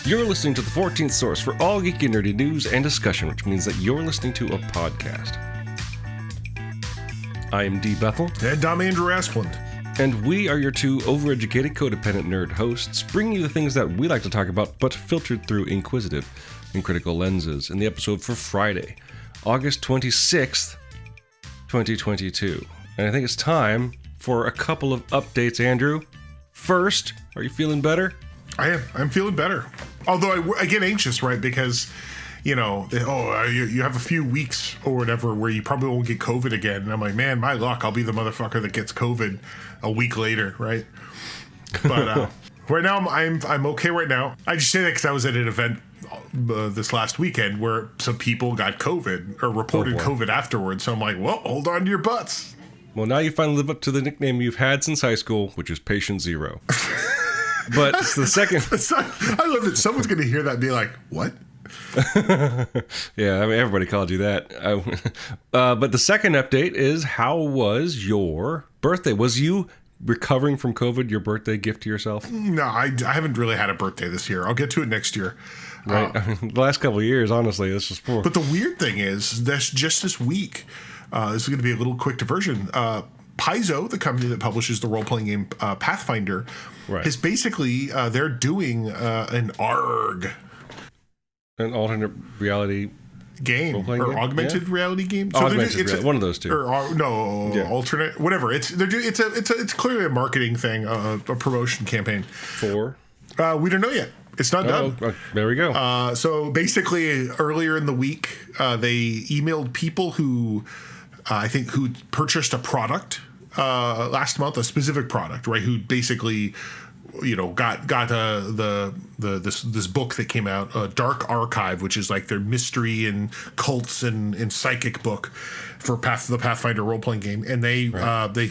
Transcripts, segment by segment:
You're listening to the 14th source for all geeky and nerdy news and discussion, which means that you're listening to a podcast. I am D. Bethel. And I'm Andrew Asplund. And we are your two overeducated, codependent nerd hosts, bringing you the things that we like to talk about, but filtered through inquisitive and critical lenses in the episode for Friday, August 26th, 2022. And I think it's time for a couple of updates, Andrew. First, are you feeling better? I am. I'm feeling better. Although I get anxious, right? Because, you have a few weeks or whatever where you probably won't get COVID again. And I'm like, man, my luck, I'll be the motherfucker that gets COVID a week later, right? But right now, I'm okay right now. I just say that because I was at an event this last weekend where some people got COVID or reported COVID afterwards. So I'm like, well, hold on to your butts. Well, now you finally live up to the nickname you've had since high school, which is Patient Zero. But the second... I love that someone's going to hear that and be like, what? Yeah, I mean, everybody called you that. But the second update is, how was your birthday? Was you recovering from COVID your birthday gift to yourself? No, I haven't really had a birthday this year. I'll get to it next year. Right. The last couple of years, honestly, this was poor. But the weird thing is, that's just this week, this is going to be a little quick diversion. Paizo, the company that publishes the role-playing game Pathfinder, is basically, they're doing an ARG. An alternate reality game or augmented reality game. So augmented reality, one of those two. Alternate, whatever. It's clearly a marketing thing, a promotion campaign. For? We don't know yet. It's not done. There we go. So basically, earlier in the week, they emailed people who purchased a product last month, a specific product, right? Who basically, got this book that came out, Dark Archive, which is like their mystery and cults and psychic book for the Pathfinder role playing game, and they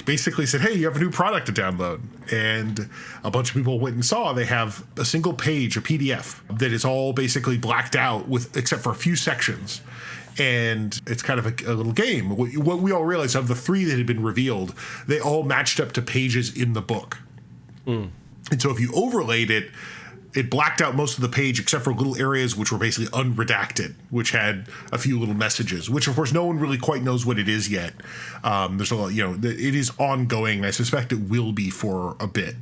basically said, hey, you have a new product to download, and a bunch of people went and saw. They have a single page, a PDF that is all basically blacked out except for a few sections. And it's kind of a little game. What we all realized, of the three that had been revealed, they all matched up to pages in the book. And so if you overlaid it, it blacked out most of the page except for little areas which were basically unredacted, which had a few little messages, which of course no one really quite knows what it is yet. There's a lot, it is ongoing, and I suspect it will be for a bit.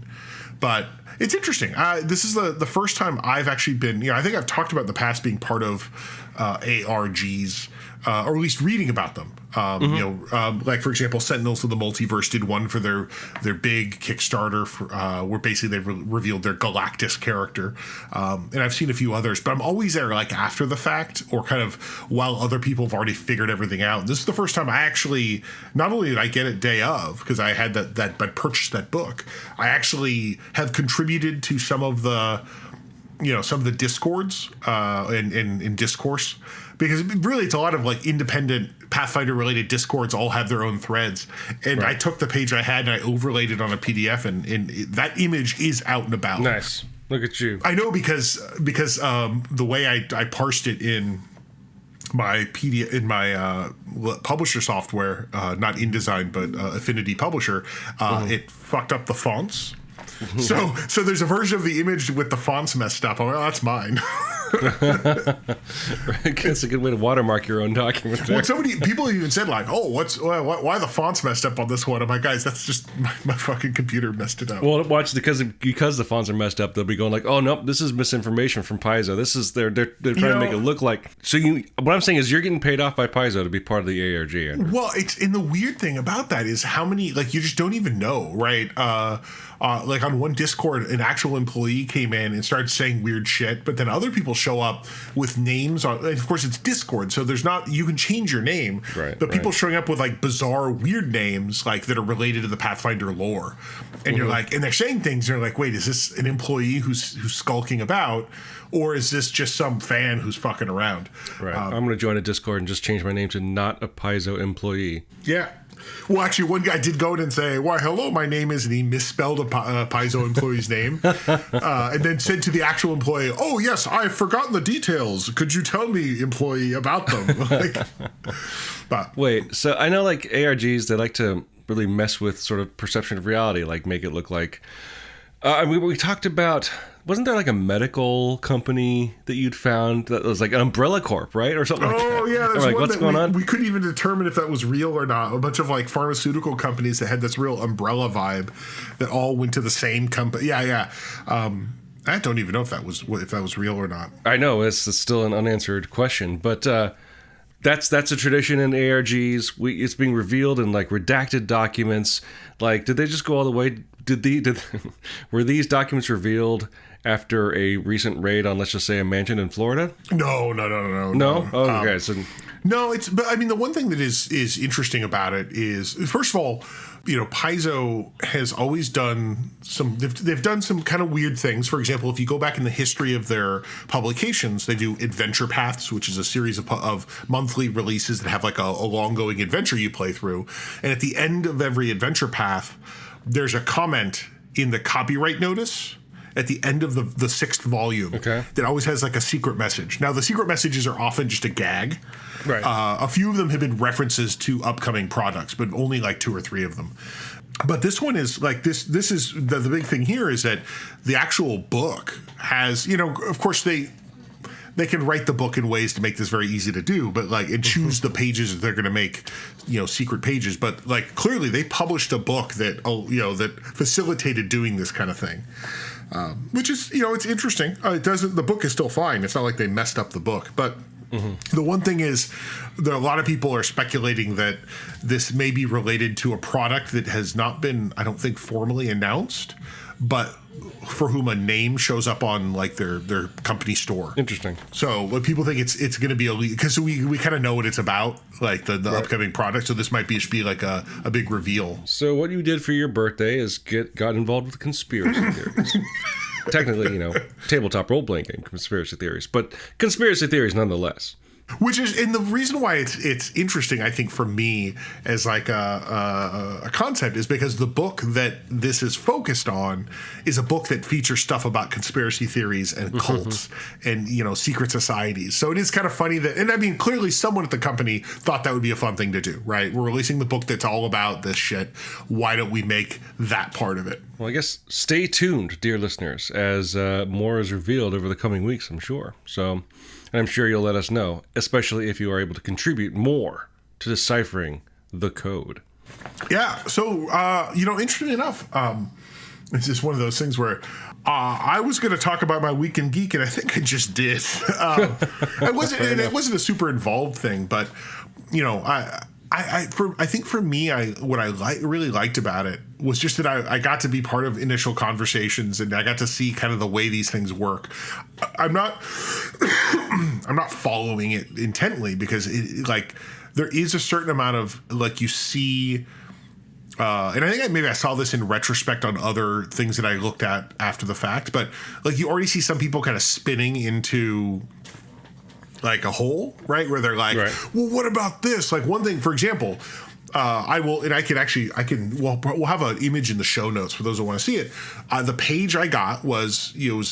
But it's interesting. This is the first time I've actually been, I think I've talked about in the past being part of ARGs, or at least reading about them. Like, for example, Sentinels of the Multiverse did one for their big Kickstarter where basically they revealed their Galactus character. And I've seen a few others, but I'm always there like after the fact, or kind of while other people have already figured everything out. This is the first time I actually, not only did I get it day of, because I had I purchased that book, I actually have contributed to some of the discords in discourse, because really it's a lot of like independent Pathfinder related discords all have their own threads, and I took the page I had and I overlaid it on a PDF, and that image is out and about. Nice. Look at you. I know because the way I parsed it in my PDF in my publisher software, not InDesign but Affinity Publisher, it fucked up the fonts. So there's a version of the image with the fonts messed up. I'm like, oh, that's mine. That's a good way to watermark your own document there. Well, people even said like, oh, why the fonts messed up on this one? I'm like, guys, that's just my fucking computer messed it up. Well, watch, because the fonts are messed up, they'll be going like, oh nope, this is misinformation from Paizo. This is they're trying to make it look like. So what I'm saying is you're getting paid off by Paizo to be part of the ARG. Andrew. Well, and the weird thing about that is how many, like, you just don't even know, right? Like on one Discord, an actual employee came in and started saying weird shit, but then other people show up with names on, and of course it's Discord, so you can change your name, but people showing up with like bizarre weird names like that are related to the Pathfinder lore, and you're like, and they're saying things, and you're like, wait, is this an employee who's skulking about, or is this just some fan who's fucking around? Right. I'm going to join a Discord and just change my name to not a Paizo employee. Yeah. Well, actually, one guy did go in and say, why, hello, my name is, and he misspelled a Paizo employee's name, and then said to the actual employee, oh, yes, I've forgotten the details. Could you tell me, employee, about them? Wait, so I know, like, ARGs, they like to really mess with sort of perception of reality, like make it look like... we talked about wasn't there like a medical company that you'd found that was like an Umbrella Corp, right? Or something like that. Oh, yeah. There's like, one what's that going on? We couldn't even determine if that was real or not. A bunch of like pharmaceutical companies that had this real umbrella vibe that all went to the same company. Yeah. I don't even know if that was real or not. I know it's still an unanswered question, but that's a tradition in ARGs. It's being revealed in like redacted documents. Like, did they just go all the way? Were these documents revealed after a recent raid on, let's just say, a mansion in Florida? No. No? Oh, okay. No, but I mean, the one thing that is interesting about it is, first of all, Paizo has always done they've done some kind of weird things. For example, if you go back in the history of their publications, they do Adventure Paths, which is a series of monthly releases that have like a long-going adventure you play through. And at the end of every Adventure Path, there's a comment in the copyright notice at the end of the sixth volume that always has like a secret message. Now, the secret messages are often just a gag. Right. A few of them have been references to upcoming products, but only like 2 or 3 of them. But this one is like this is the big thing here is that the actual book has, of course they can write the book in ways to make this very easy to do, but like, and choose the pages that they're going to make, secret pages. But like, clearly they published a book that, that facilitated doing this kind of thing. Which is, it's interesting. The book is still fine. It's not like they messed up the book. But the one thing is that a lot of people are speculating that this may be related to a product that has not been, I don't think, formally announced, but for whom a name shows up on like their company store. Interesting. So what people think it's going to be because we kind of know what it's about, like the upcoming product. So this might be like a big reveal. So what you did for your birthday is got involved with conspiracy theories. Technically, tabletop role-playing game conspiracy theories, but conspiracy theories nonetheless. Which is, and the reason why it's interesting, I think, for me as like a concept is because the book that this is focused on is a book that features stuff about conspiracy theories and cults and, secret societies. So it is kind of funny that, and I mean, clearly someone at the company thought that would be a fun thing to do, right? We're releasing the book that's all about this shit. Why don't we make that part of it? Well, I guess stay tuned, dear listeners, as more is revealed over the coming weeks, I'm sure. So... And I'm sure you'll let us know, especially if you are able to contribute more to deciphering the code. Yeah. So, interestingly enough, it's just one of those things where I was going to talk about my week in geek, and I think I just did. It wasn't a super involved thing, but I think for me, what I really liked about it was just that I got to be part of initial conversations, and I got to see kind of the way these things work. I'm not following it intently because there is a certain amount of like you see, and I think maybe I saw this in retrospect on other things that I looked at after the fact, but like you already see some people kind of spinning into like a hole, right? Where they're like, well, what about this? Like one thing, for example, we'll have an image in the show notes for those who want to see it. The page I got was, you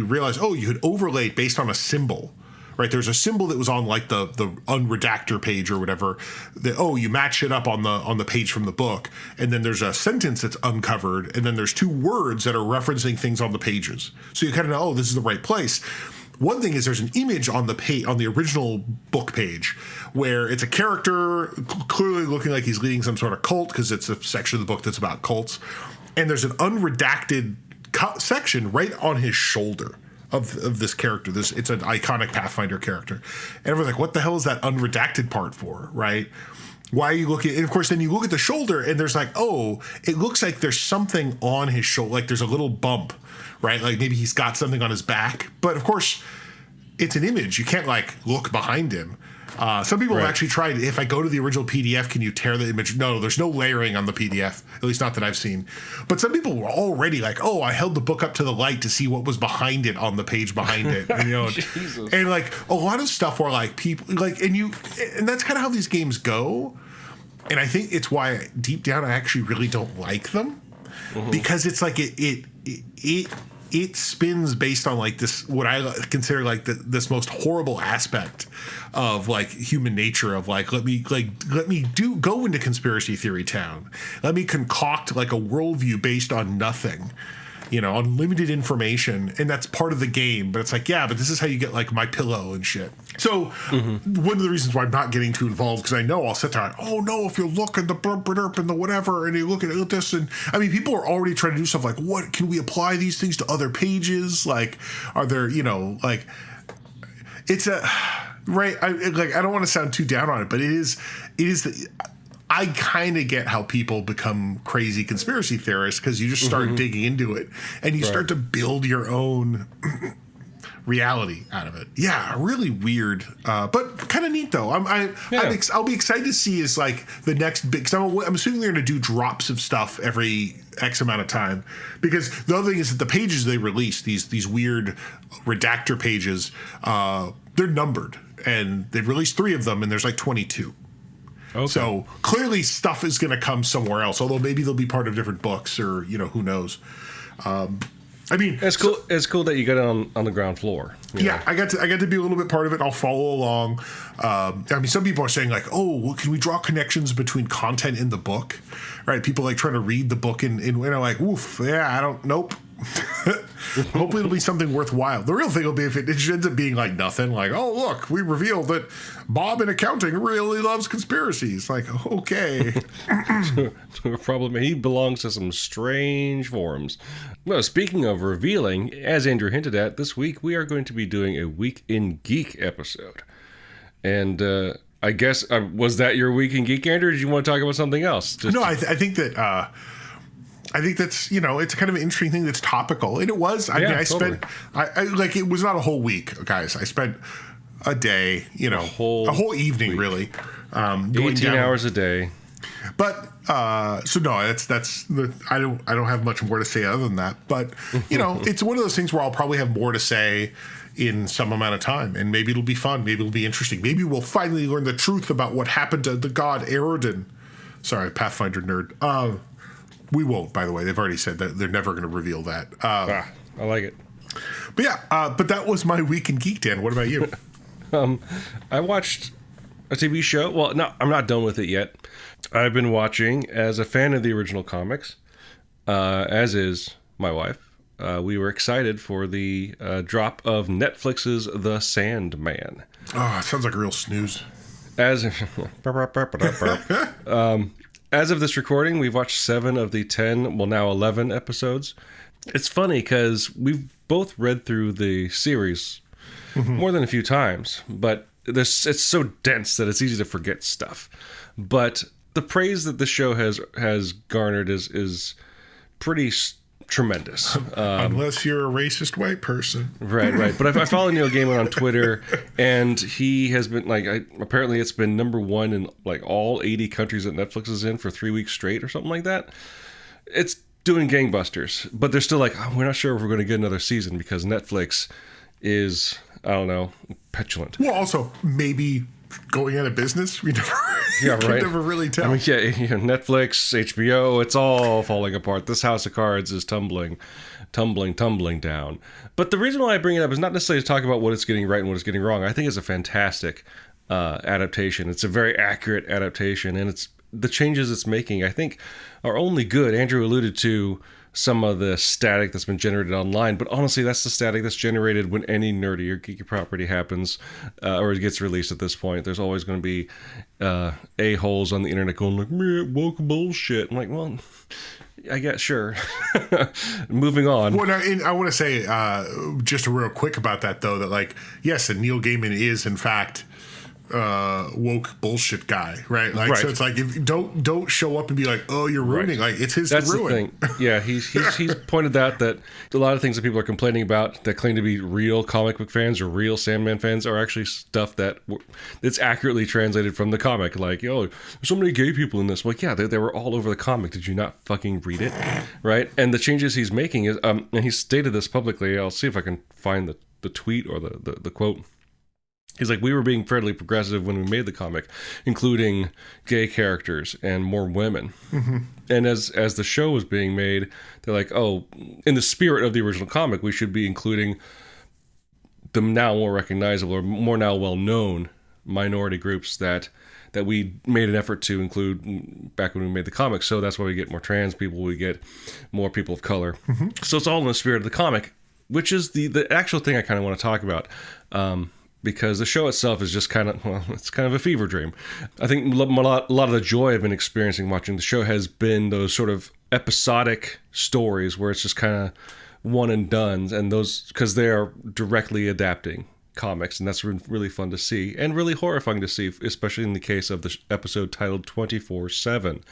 realize, you had overlaid based on a symbol, right? There's a symbol that was on like the unredactor page or whatever that, you match it up on the page from the book. And then there's a sentence that's uncovered. And then there's 2 words that are referencing things on the pages. So you kind of know, this is the right place. One thing is there's an image on the original book page where it's a character clearly looking like he's leading some sort of cult because it's a section of the book that's about cults. And there's an unredacted section right on his shoulder of this character. It's an iconic Pathfinder character. And everyone's like, what the hell is that unredacted part for, right? Why are you looking? And of course, then you look at the shoulder and there's like, it looks like there's something on his shoulder. Like there's a little bump, right? Like maybe he's got something on his back. But of course, it's an image. You can't like look behind him. Some people have actually tried, if I go to the original PDF, can you tear the image? No, there's no layering on the PDF, at least not that I've seen. But some people were already like, I held the book up to the light to see what was behind it on the page behind it. And, and like a lot of stuff where like people like, and that's kind of how these games go. And I think it's why deep down, I actually really don't like them because it's like it spins based on like this, what I consider like this most horrible aspect of like human nature of like, let me go into conspiracy theory town. Let me concoct like a worldview based on nothing. unlimited information, and that's part of the game. But it's like, yeah, but this is how you get like My Pillow and shit. So one of the reasons why I'm not getting too involved, because I know I'll sit there and, oh no, if you look at the burp and the whatever, and you look at this, and I mean, people are already trying to do stuff like, what can we apply these things to other pages? Like, are there, like, it's a right. I don't want to sound too down on it, but it is. I kind of get how people become crazy conspiracy theorists, because you just start digging into it and you start to build your own reality out of it. Yeah, really weird, but kind of neat though. I'll be excited to see is like the next big. Cause I'm assuming they're going to do drops of stuff every X amount of time, because the other thing is that the pages they release, these weird redactor pages, they're numbered, and they've released 3 of them, and there's like 22. Okay. So clearly stuff is going to come somewhere else, although maybe they'll be part of different books, or who knows. I mean, it's cool. It's cool that you got it on the ground floor. Yeah, I got to be a little bit part of it. I'll follow along. I mean, some people are saying like, oh, well, can we draw connections between content in the book? Right? People like trying to read the book and like, oof, yeah, nope. Hopefully it'll be something worthwhile. The real thing will be if it ends up being like nothing, like, oh look, we revealed that Bob in accounting really loves conspiracies. Like, okay. Probably he belongs to some strange forums. Well, speaking of revealing, as Andrew hinted at, this week we are going to be doing a Week in Geek episode. And I guess, was that your Week in Geek, Andrew, or did you want to talk about something else? No, I think that... I think that's, it's kind of an interesting thing that's topical. And it was. I mean, I totally spent, it was not a whole week, guys. I spent a day, a whole evening, week. Really. 18 hours a day. But, so no, I don't have much more to say other than that. But, it's one of those things where I'll probably have more to say in some amount of time. And maybe it'll be fun. Maybe it'll be interesting. Maybe we'll finally learn the truth about what happened to the god Aerodin. Sorry, Pathfinder nerd. We won't, by the way. They've already said that they're never going to reveal that. I like it. But yeah, but that was my Week in Geek, Dan. What about you? I watched a TV show. Well, no, I'm not done with it yet. I've been watching, as a fan of the original comics, as is my wife. We were excited for the drop of Netflix's The Sandman. Oh, it sounds like a real snooze. As of this recording, we've watched 7 of the 10, well now 11 episodes. It's funny because we've both read through the series more than a few times, but it's so dense that it's easy to forget stuff. But the praise that the show has garnered is pretty tremendous. Unless you're a racist white person. Right. But I follow Neil Gaiman on Twitter, and he has been apparently it's been #1 in like all 80 countries that Netflix is in for 3 weeks straight or something like that. It's doing gangbusters, but they're still like, we're not sure if we're going to get another season because Netflix is, I don't know, petulant. Well, also maybe going out of business. We never, can never really tell. I mean, Netflix, HBO, it's all falling apart. This house of cards is tumbling down. But the reason why I bring it up is not necessarily to talk about what it's getting right and what it's getting wrong. I think it's a fantastic adaptation. It's a very accurate adaptation, and the changes it's making, I think, are only good. Andrew alluded to some of the static that's been generated online, but honestly, that's the static that's generated when any nerdy or geeky property happens or it gets released at this point. There's always going to be a-holes on the internet going like, woke bullshit. I'm like, well, I guess, sure. Moving on. Well, I want to say just real quick about that, though, that yes, and Neil Gaiman is, in fact, woke bullshit guy, right? Right. So it's like, if don't show up and be like, oh, you're ruining. Right. It's his That's ruin. The thing. Yeah, he's pointed out that a lot of things that people are complaining about that claim to be real comic book fans or real Sandman fans are actually stuff that's accurately translated from the comic. Like, there's so many gay people in this. Like, yeah, they were all over the comic. Did you not fucking read it? Right? And the changes he's making is, and he stated this publicly. I'll see if I can find the tweet or the quote. He's like, we were being fairly progressive when we made the comic, including gay characters and more women. Mm-hmm. And as the show was being made, they're like, oh, in the spirit of the original comic, we should be including the now more recognizable or more now well-known minority groups that that we made an effort to include back when we made the comic. So that's why we get more trans people, we get more people of color. So it's all in the spirit of the comic, which is the actual thing I kind of want to talk about. Because the show itself is just kind of, well, it's kind of a fever dream. I think a lot of the joy I've been experiencing watching the show has been those sort of episodic stories where it's just kind of one and done, and those, because they are directly adapting comics, and that's really fun to see and really horrifying to see, especially in the case of the episode titled 24/7.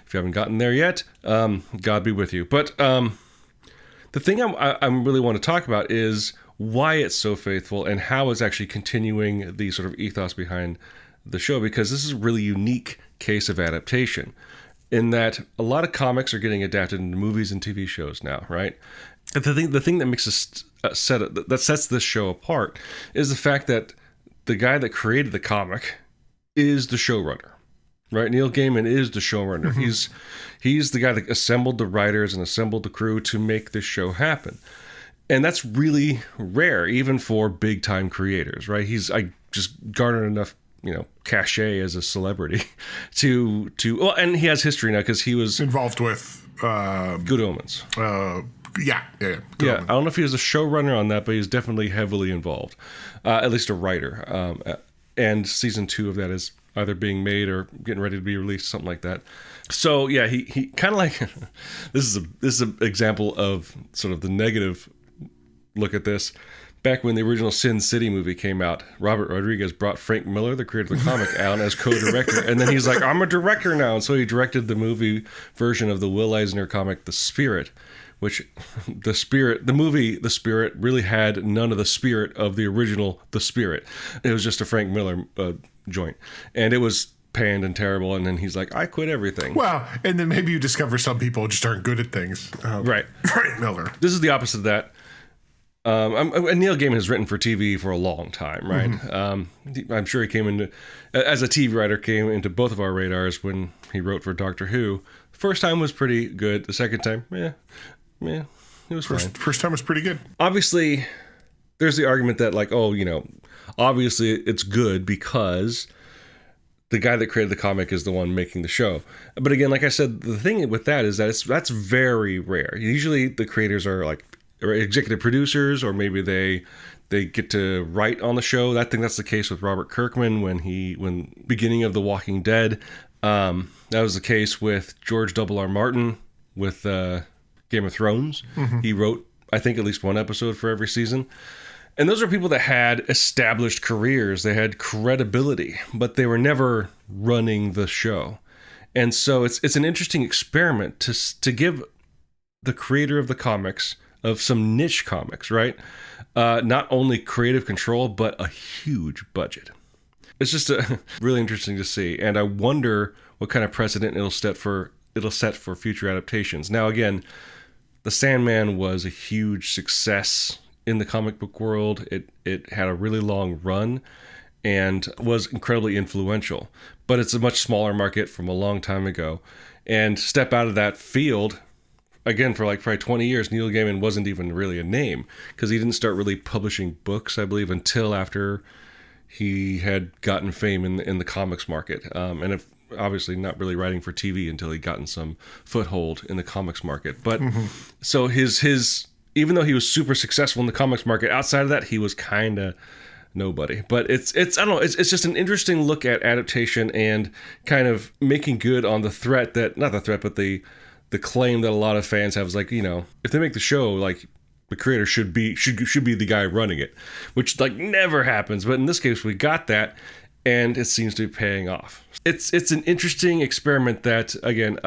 If you haven't gotten there yet, God be with you. But the thing I really want to talk about is why it's so faithful and how it's actually continuing the sort of ethos behind the show, because this is a really unique case of adaptation in that a lot of comics are getting adapted into movies and TV shows now, right? And the thing that makes that sets this show apart is the fact that the guy that created the comic is the showrunner, right? Neil Gaiman is the showrunner. He's the guy that assembled the writers and assembled the crew to make this show happen. And that's really rare, even for big time creators, right? I just garnered enough, cachet as a celebrity to well, and he has history now because he was involved with Good Omens. Yeah. I don't know if he was a showrunner on that, but he's definitely heavily involved, at least a writer. And season 2 of that is either being made or getting ready to be released, something like that. So yeah, he kind of like this is an example of sort of the negative look at this. Back when the original Sin City movie came out, Robert Rodriguez brought Frank Miller, the creator of the comic, out as co-director, and then he's like, I'm a director now, and so he directed the movie version of the Will Eisner comic, The Spirit, which the movie The Spirit really had none of the spirit of the original The Spirit. It was just a Frank Miller joint, and it was panned and terrible, and then he's like, I quit everything. Well, and then maybe you discover some people just aren't good at things. Right. Frank Miller. This is the opposite of that. And Neil Gaiman has written for TV for a long time, right? I'm sure he came into, as a TV writer, came into both of our radars when he wrote for Doctor Who. The first time was pretty good. The second time, it was fine. First time was pretty good. Obviously, there's the argument that obviously it's good because the guy that created the comic is the one making the show. But again, like I said, the thing with that is that that's very rare. Usually the creators are like executive producers, or maybe they get to write on the show. I think that's the case with Robert Kirkman when beginning of The Walking Dead. That was the case with George R.R. Martin with Game of Thrones. He wrote, I think, at least one episode for every season. And those are people that had established careers. They had credibility, but they were never running the show. And so it's an interesting experiment to give the creator of the comics, of some niche comics, right? Not only creative control, but a huge budget. It's just really interesting to see. And I wonder what kind of precedent it'll set for future adaptations. Now, again, The Sandman was a huge success in the comic book world. It had a really long run and was incredibly influential. But it's a much smaller market from a long time ago. And step out of that field, again, for like probably 20 years, Neil Gaiman wasn't even really a name because he didn't start really publishing books, I believe, until after he had gotten fame in the comics market. And obviously not really writing for TV until he'd gotten some foothold in the comics market. But so his even though he was super successful in the comics market, outside of that, he was kind of nobody. But it's I don't know, it's just an interesting look at adaptation and kind of making good on the threat that, not the threat, but the claim that a lot of fans have is like, if they make the show, like the creator should be the guy running it, which like never happens. But in this case, we got that, and it seems to be paying off. It's an interesting experiment that, again,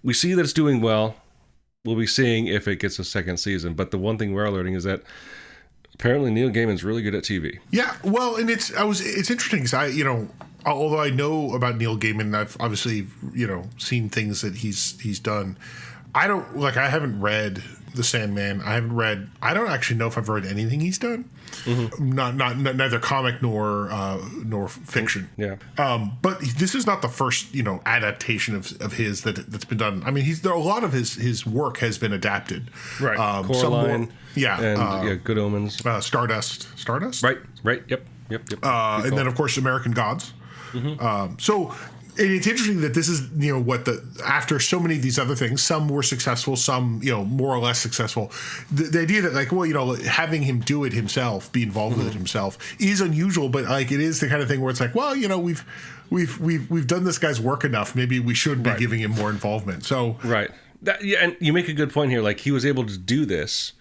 we see that it's doing well. We'll be seeing if it gets a second season. But the one thing we're learning is that apparently Neil Gaiman's really good at TV. Yeah, well, and it's interesting because although I know about Neil Gaiman, I've obviously, seen things that he's done. I haven't read The Sandman. I don't actually know if I've read anything he's done. Not neither comic nor fiction. Yeah. But this is not the first, adaptation of his that's been done. I mean, a lot of his work has been adapted. Right. Coraline. And Good Omens. Stardust. Right. Yep. And then, of course, American Gods. And it's interesting that this is, after so many of these other things, some were successful, some, more or less successful. The idea that having him do it himself, be involved with it himself is unusual, but it is the kind of thing where it's like, well, we've done this guy's work enough. Maybe we should be giving him more involvement. So, right. And you make a good point here. Like, he was able to do this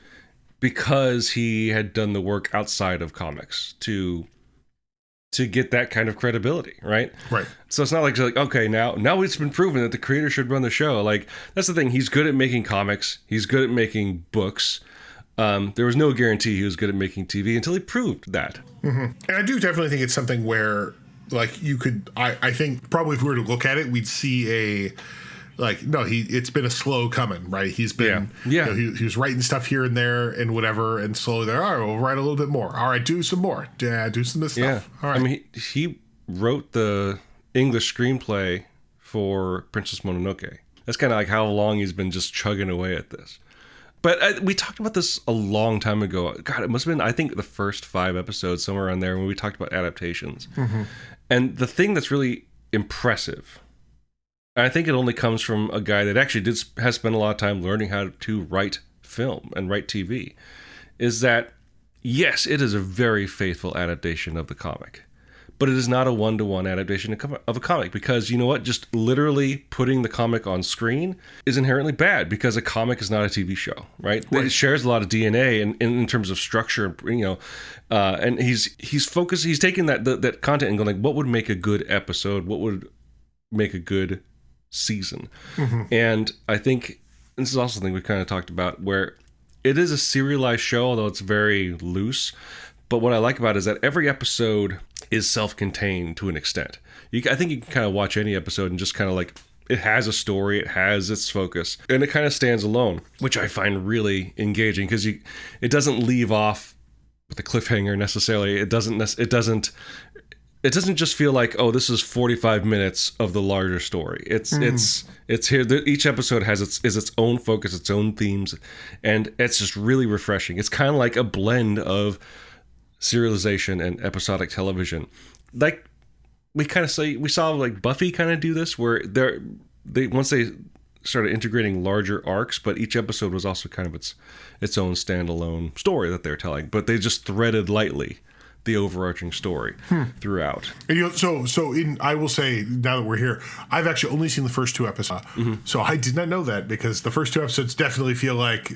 because he had done the work outside of comics to get that kind of credibility, right? Right. So it's not like okay, now it's been proven that the creator should run the show. Like, that's the thing. He's good at making comics. He's good at making books. There was no guarantee he was good at making TV until he proved that. And I do definitely think it's something where, you could, I think probably if we were to look at it, we'd see it's been a slow coming, right? He's been, he was writing stuff here and there and whatever, and slowly all right, we'll write a little bit more. All right, do some more. Yeah, do some of this stuff. All right. I mean, he wrote the English screenplay for Princess Mononoke. That's kind of like how long he's been just chugging away at this. But we talked about this a long time ago. God, it must have been, I think, the first 5 episodes, somewhere around there, when we talked about adaptations. And the thing that's really impressive, and I think it only comes from a guy that actually has spent a lot of time learning how to write film and write TV, is that, yes, it is a very faithful adaptation of the comic, but it is not a one-to-one adaptation of a comic, because you know what? Just literally putting the comic on screen is inherently bad, because a comic is not a TV show, right? It shares a lot of DNA in terms of structure, and he's focused. He's taking that content and going what would make a good episode? What would make a good season? And I think this is also something we kind of talked about, where it is a serialized show, although it's very loose. But what I like about it is that every episode is self-contained to an extent. I think you can kind of watch any episode and just kind of it has a story, it has its focus, and it kind of stands alone, which I find really engaging, because it doesn't leave off with a cliffhanger necessarily. It doesn't just feel like, oh, this is 45 minutes of the larger story. It's here. Each episode has its own focus, its own themes, and it's just really refreshing. It's kind of like a blend of serialization and episodic television. Like we saw Buffy kind of do this, where they once they started integrating larger arcs, but each episode was also kind of its own standalone story that they're telling, but they just threaded lightly the overarching story throughout. And I will say, now that we're here, I've actually only seen the first 2 episodes. So I did not know that, because the first 2 episodes definitely feel like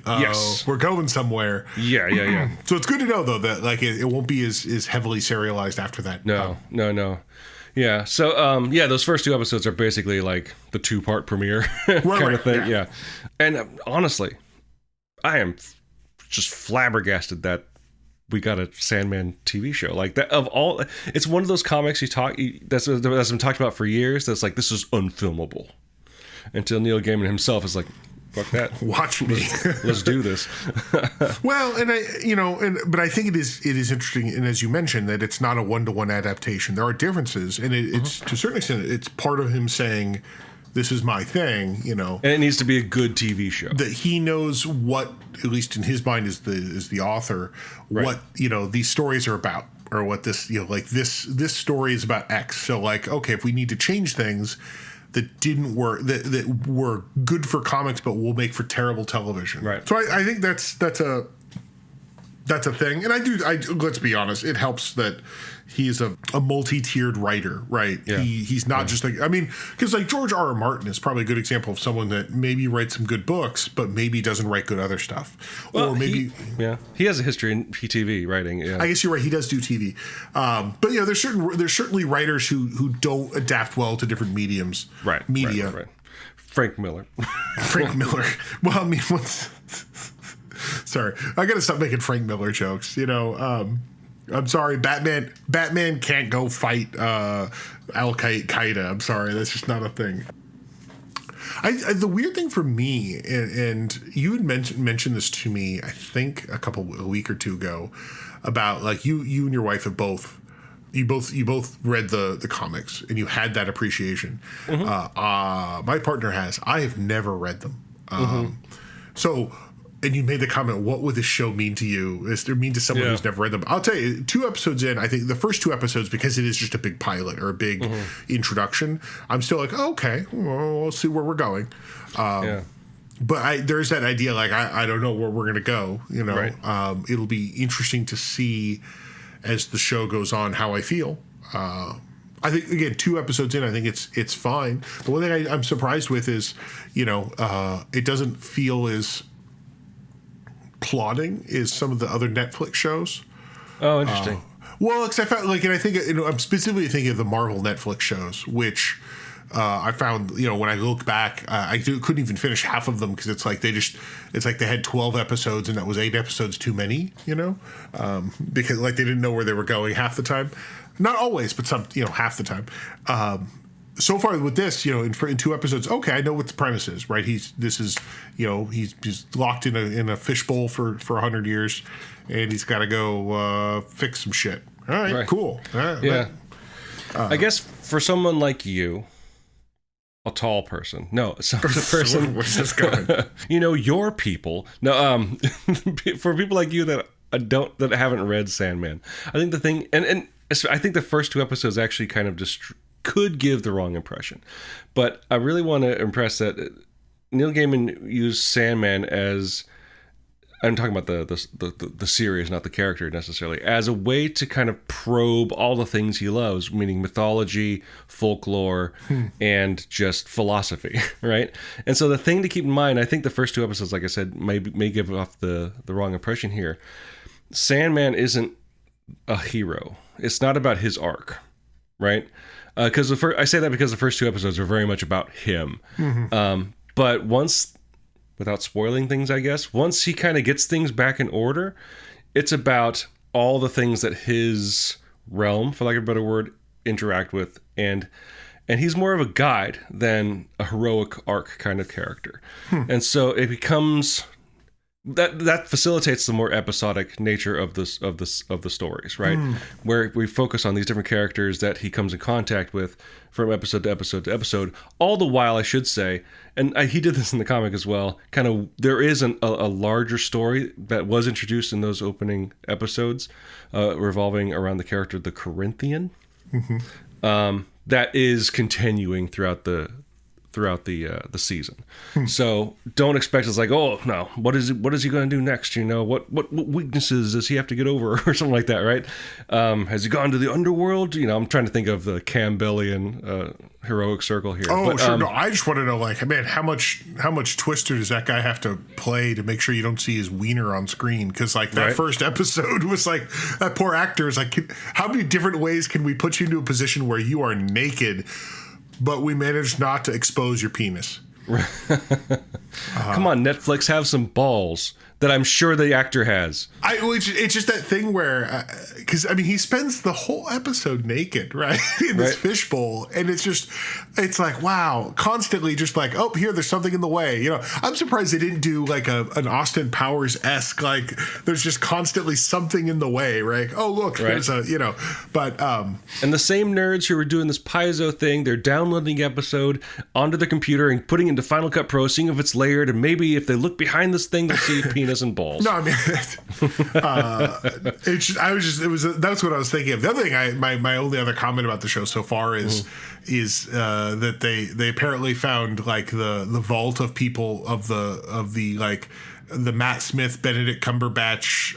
we're going somewhere. Yeah. So it's good to know, though, that it won't be as heavily serialized after that. No. Yeah. So those first 2 episodes are basically like the 2-part premiere kind of thing. Yeah. And honestly, I am just flabbergasted that we got a Sandman TV show like that. It's one of those comics that's been talked about for years. That's like, this is unfilmable, until Neil Gaiman himself is like, fuck that, watch me, let's do this. Well, but I think it is interesting, and as you mentioned, that it's not a one-to-one adaptation. There are differences, and it's to a certain extent, it's part of him saying, this is my thing, And it needs to be a good TV show. That he knows what, at least in his mind, is the author, what these stories are about, or what this this story is about X. So okay, if we need to change things that didn't work, that were good for comics but will make for terrible television. Right. So I think that's a thing, and let's be honest, it helps that he's a multi-tiered writer, right? Yeah. He's not just because George R.R. Martin is probably a good example of someone that maybe writes some good books, but maybe doesn't write good other stuff. Well, or maybe he has a history in PTV writing. Yeah. I guess you're right. He does do TV, but there's certainly writers who don't adapt well to different mediums. Right. Media. Right. Frank Miller. Frank Miller. Well, I mean, sorry, I gotta stop making Frank Miller jokes. I'm sorry, Batman can't go fight Al Qaeda. I'm sorry, that's just not a thing. The weird thing for me, and you had mentioned this to me, I think a week or 2 ago, about you and your wife have both read the comics, and you had that appreciation. My partner has. I have never read them. So and you made the comment, what would this show mean to you? Is it mean to someone who's never read them? I'll tell you, 2 episodes in, I think the first 2 episodes, because it is just a big pilot or a big introduction, I'm still like, oh, okay, well, we'll see where we're going. But there's that idea, like, I don't know where we're going to go, you know. Right. It'll be interesting to see as the show goes on how I feel. I think, again, 2 episodes in, I think it's fine. The one thing I'm surprised with is, you know, it doesn't feel as plotting as some of the other Netflix shows. Oh, interesting. Well, because I found, like, and I think, you know, I'm specifically thinking of the Marvel Netflix shows, which I found, you know, when I look back, couldn't even finish half of them because it's like they had 12 episodes and that was 8 episodes too many, you know, because like they didn't know where they were going half the time. Not always, but some, you know, half the time. So far with this, you know, in 2 episodes, okay, I know what the premise is, right? He's locked in a fishbowl for 100 years, and he's got to go fix some shit. All right. Cool. Yeah. I guess for someone like you, a tall person. No, some person. Where's this going? You know, your people. No, for people like you that haven't read Sandman, I think the thing, and I think the first 2 episodes actually kind of just could give the wrong impression. But I really want to impress that Neil Gaiman used Sandman as, I'm talking about the series, not the character necessarily, as a way to kind of probe all the things he loves, meaning mythology, folklore, and just philosophy, right? And so the thing to keep in mind, I think the first 2 episodes, like I said, may give off the wrong impression here. Sandman isn't a hero. It's not about his arc, right? Because I say that because the first 2 episodes are very much about him. But once, without spoiling things, I guess, once he kind of gets things back in order, it's about all the things that his realm, for lack of a better word, interact with, and he's more of a guide than a heroic arc kind of character. And so it becomes that facilitates the more episodic nature of the stories, right? Where we focus on these different characters that he comes in contact with from episode to episode to episode. All the while, I should say, and he did this in the comic as well, kind of there is a larger story that was introduced in those opening episodes revolving around the character the Corinthian, that is continuing throughout the season. So don't expect it's like, oh no, what is he going to do next? You know, what weaknesses does he have to get over or something like that, right? Has he gone to the underworld? You know, I'm trying to think of the Campbellian heroic circle here. Oh, but, sure. No, I just want to know, like, man, how much Twister does that guy have to play to make sure you don't see his wiener on screen? Because like that first episode was like, that poor actor is like, how many different ways can we put you into a position where you are naked, but we managed not to expose your penis? Come on, Netflix, have some balls that I'm sure the actor has. It's just that thing where, because I mean, he spends the whole episode naked, right, in this fishbowl, and it's like, wow, constantly just like, oh, here, there's something in the way. You know, I'm surprised they didn't do like an Austin Powers-esque, like, there's just constantly something in the way, right? Oh, look, there's a, you know, but and the same nerds who were doing this Paizo thing, they're downloading the episode onto the computer and putting it into Final Cut Pro, seeing if it's layered, and maybe if they look behind this thing, they'll see penis and balls. No, I mean, that's what I was thinking of. The other thing, my only other comment about the show so far is that they apparently found like the vault of people of the like the Matt Smith, Benedict Cumberbatch,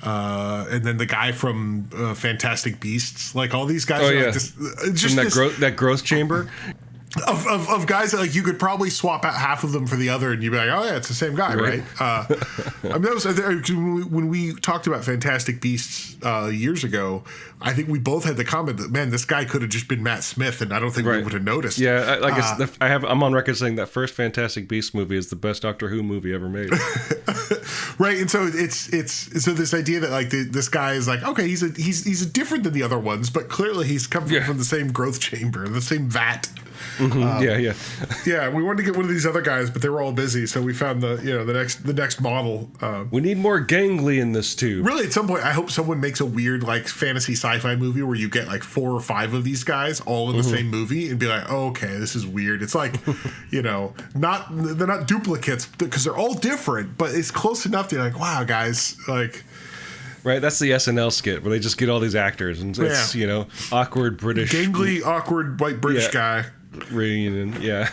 and then the guy from Fantastic Beasts, like all these guys. Oh, are yeah. like this, just that growth chamber. Of guys that like you could probably swap out half of them for the other, and you'd be like, oh yeah, it's the same guy, right? I mean, that was when we talked about Fantastic Beasts years ago. I think we both had the comment that, man, this guy could have just been Matt Smith, and I don't think we would have noticed. Yeah, I'm on record saying that first Fantastic Beasts movie is the best Doctor Who movie ever made. Right, and so it's so this idea that like this guy is like, okay, he's different than the other ones, but clearly he's come from the same growth chamber, the same vat. Yeah. Yeah, we wanted to get one of these other guys, but they were all busy, so we found the next model. We need more gangly in this too. Really, at some point, I hope someone makes a weird like fantasy sci-fi movie where you get like 4 or 5 of these guys all in the same movie and be like, oh, okay, this is weird. It's like, they're not duplicates because they're all different, but it's close enough to like, wow, guys, like. Right, that's the SNL skit where they just get all these actors and it's awkward British, gangly, awkward white British guy reunion. Yeah.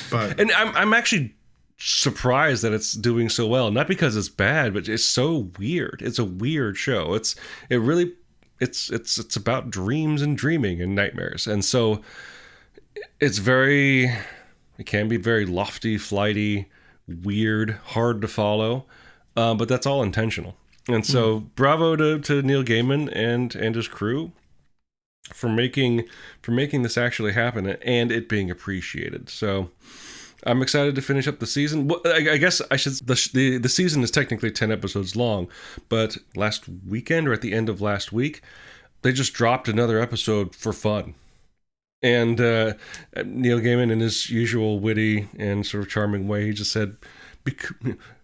But and I'm actually surprised that it's doing so well, not because it's bad, but it's so weird. It's a weird show. It's about dreams and dreaming and nightmares, and so it can be very lofty, flighty, weird, hard to follow. But that's all intentional. And so bravo to Neil Gaiman and his crew for making this actually happen and it being appreciated. So I'm excited to finish up the season. Well, I guess I should. The season is technically 10 episodes long, but last weekend or at the end of last week, they just dropped another episode for fun. And Neil Gaiman, in his usual witty and sort of charming way, he just said,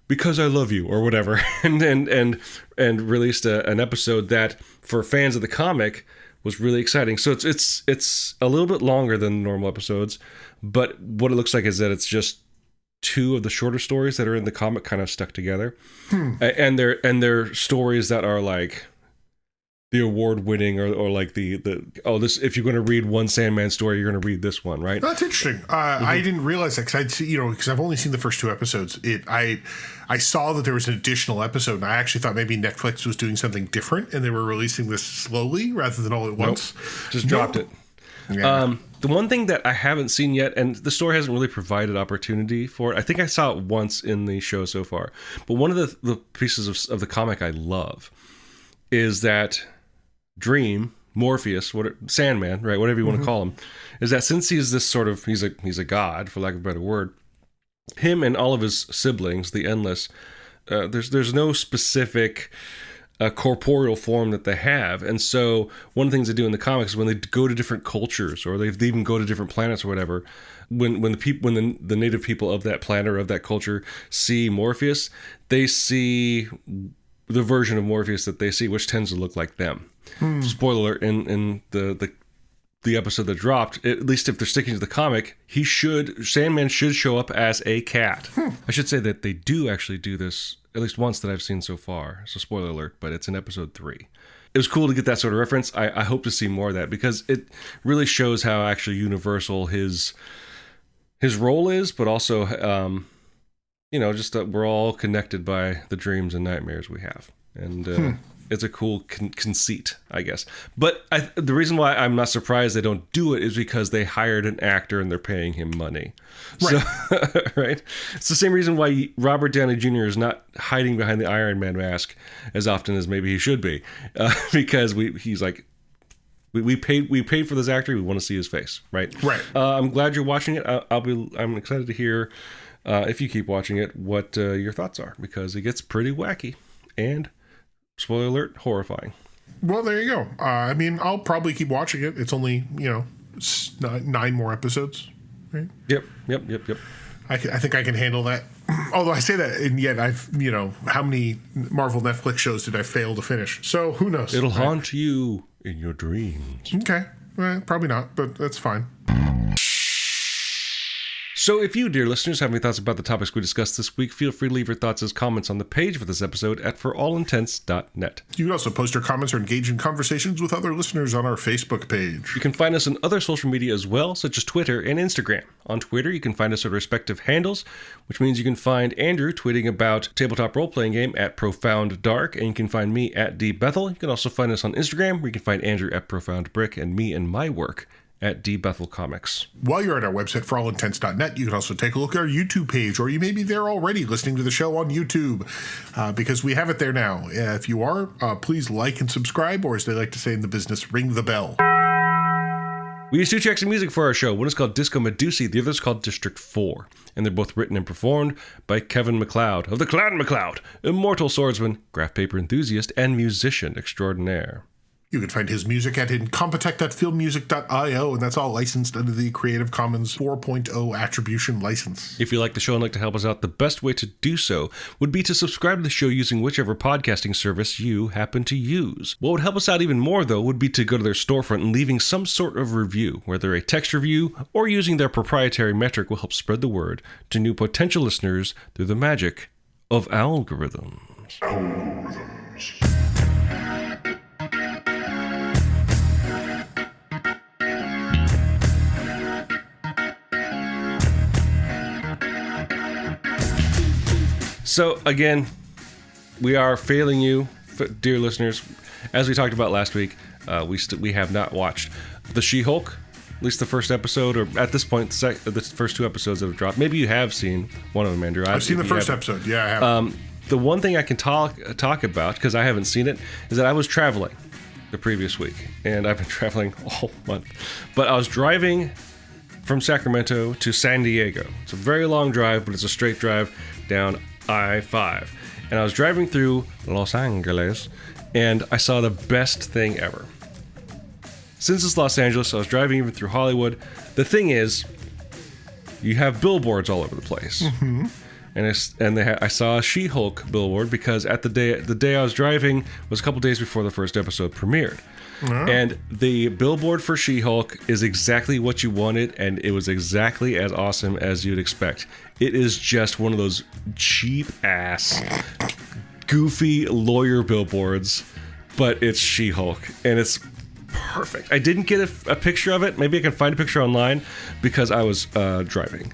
because I love you, or whatever, and released an episode that for fans of the comic was really exciting. So it's a little bit longer than normal episodes, but what it looks like is that it's just 2 of the shorter stories that are in the comic kind of stuck together, and they're stories that are like the award-winning or like this. If you're going to read one Sandman story, you're going to read this one, right? That's interesting. I didn't realize that because I've only seen the first 2 episodes. I saw that there was an additional episode, and I actually thought maybe Netflix was doing something different, and they were releasing this slowly rather than all at once. Just dropped it. Yeah. The one thing that I haven't seen yet, and the story hasn't really provided opportunity for it. I think I saw it once in the show so far, but one of the pieces of the comic I love is that Dream, Morpheus, Sandman, right, whatever you want to call him, is that since he's this sort of he's a god, for lack of a better word, him and all of his siblings, the Endless, there's no specific corporeal form that they have, and so one of the things they do in the comics is when they go to different cultures or they even go to different planets or whatever, when the native people of that planet or of that culture see Morpheus, they see the version of Morpheus that they see, which tends to look like them. Spoiler alert, in the episode that dropped, at least if they're sticking to the comic, Sandman should show up as a cat. I should say that they do actually do this at least once that I've seen so far. So spoiler alert, but it's in episode 3. It was cool to get that sort of reference. I hope to see more of that because it really shows how actually universal his role is, but also just that we're all connected by the dreams and nightmares we have. And it's a cool conceit, I guess. But the reason why I'm not surprised they don't do it is because they hired an actor and they're paying him money. Right. So, right? It's the same reason why Robert Downey Jr. is not hiding behind the Iron Man mask as often as maybe he should be. Because he's like, we paid for this actor. We want to see his face, right? Right. I'm glad you're watching it. I'm excited to hear, if you keep watching it, what your thoughts are, because it gets pretty wacky and, spoiler alert, horrifying. Well, there you go. I'll probably keep watching it. It's only 9 more episodes. Right? Yep. I think I can handle that. Although I say that, and yet I've how many Marvel Netflix shows did I fail to finish? So who knows? It'll haunt you in your dreams. Okay, probably not, but that's fine. So if you, dear listeners, have any thoughts about the topics we discussed this week, feel free to leave your thoughts as comments on the page for this episode at forallintents.net. You can also post your comments or engage in conversations with other listeners on our Facebook page. You can find us on other social media as well, such as Twitter and Instagram. On Twitter, you can find us at respective handles, which means you can find Andrew tweeting about tabletop role-playing game at Profound Dark, and you can find me at Bethel. You can also find us on Instagram, where you can find Andrew at Profound Brick, and me and my work at Bethel Comics. While you're at our website, forallintents.net, you can also take a look at our YouTube page, or you may be there already listening to the show on YouTube, because we have it there now. If you are, please like and subscribe, or as they like to say in the business, ring the bell. We use 2 tracks of music for our show. One is called Disco Medusi, the other is called District 4, and they're both written and performed by Kevin MacLeod of the Clan MacLeod, immortal swordsman, graph paper enthusiast, and musician extraordinaire. You can find his music at incompetech.filmmusic.io, and that's all licensed under the Creative Commons 4.0 attribution license. If you like the show and like to help us out, the best way to do so would be to subscribe to the show using whichever podcasting service you happen to use. What would help us out even more, though, would be to go to their storefront and leaving some sort of review, whether a text review or using their proprietary metric will help spread the word to new potential listeners through the magic of algorithms. So, again, we are failing you, dear listeners. As we talked about last week, we have not watched The She-Hulk, at least the first episode, or at this point, the first 2 episodes that have dropped. Maybe you have seen one of them, Andrew. I've seen the first episode. Yeah, I have. The one thing I can talk about, because I haven't seen it, is that I was traveling the previous week, and I've been traveling all month. But I was driving from Sacramento to San Diego. It's a very long drive, but it's a straight drive down I-5. And I was driving through Los Angeles, and I saw the best thing ever. Since it's Los Angeles, I was driving even through Hollywood. The thing is, you have billboards all over the place. Mm-hmm. And I saw a She-Hulk billboard because at the day I was driving was a couple days before the first episode premiered. Oh. And the billboard for She-Hulk is exactly what you wanted, and it was exactly as awesome as you'd expect. It is just one of those cheap-ass, goofy lawyer billboards, but it's She-Hulk, and it's perfect. I didn't get a picture of it. Maybe I can find a picture online because I was driving.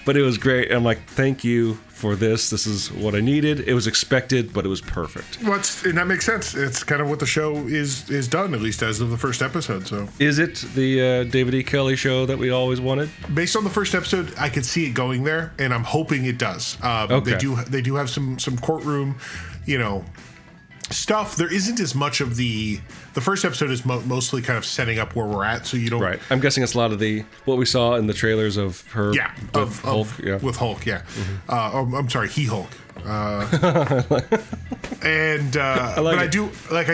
But it was great. I'm like, thank you for this. This is what I needed. It was expected, but it was perfect. Well, and that makes sense. It's kind of what the show is done, at least as of the first episode. So, is it the David E. Kelly show that we always wanted? Based on the first episode, I could see it going there, and I'm hoping it does. Okay. They do have some courtroom, stuff. There isn't as much of the first episode is mostly kind of setting up where we're at, so you don't. Right. I'm guessing it's a lot of what we saw in the trailers of her. Yeah. With Hulk. Yeah. With Hulk. Yeah. Mm-hmm. I'm sorry, He-Hulk. I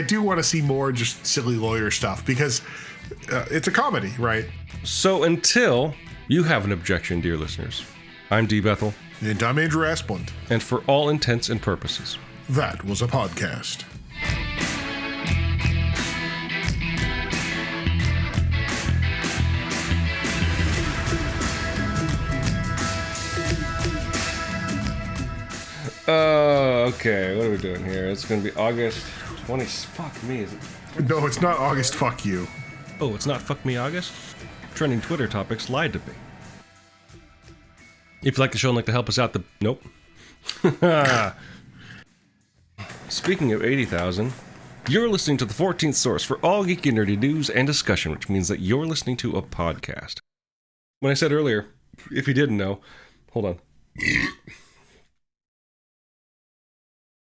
do want to see more just silly lawyer stuff because it's a comedy, right? So until you have an objection, dear listeners, I'm D. Bethel. And I'm Andrew Asplund. And for all intents and purposes, that was a podcast. Okay, what are we doing here? It's going to be August 20... Fuck me, is it? No, it's not August, fuck you. Oh, it's not fuck me August? Trending Twitter topics lied to me. If you like the show and like to help us out, Nope. Speaking of 80,000, you're listening to the 14th source for all geeky and nerdy news and discussion, which means that you're listening to a podcast. When I said earlier, if you didn't know, hold on.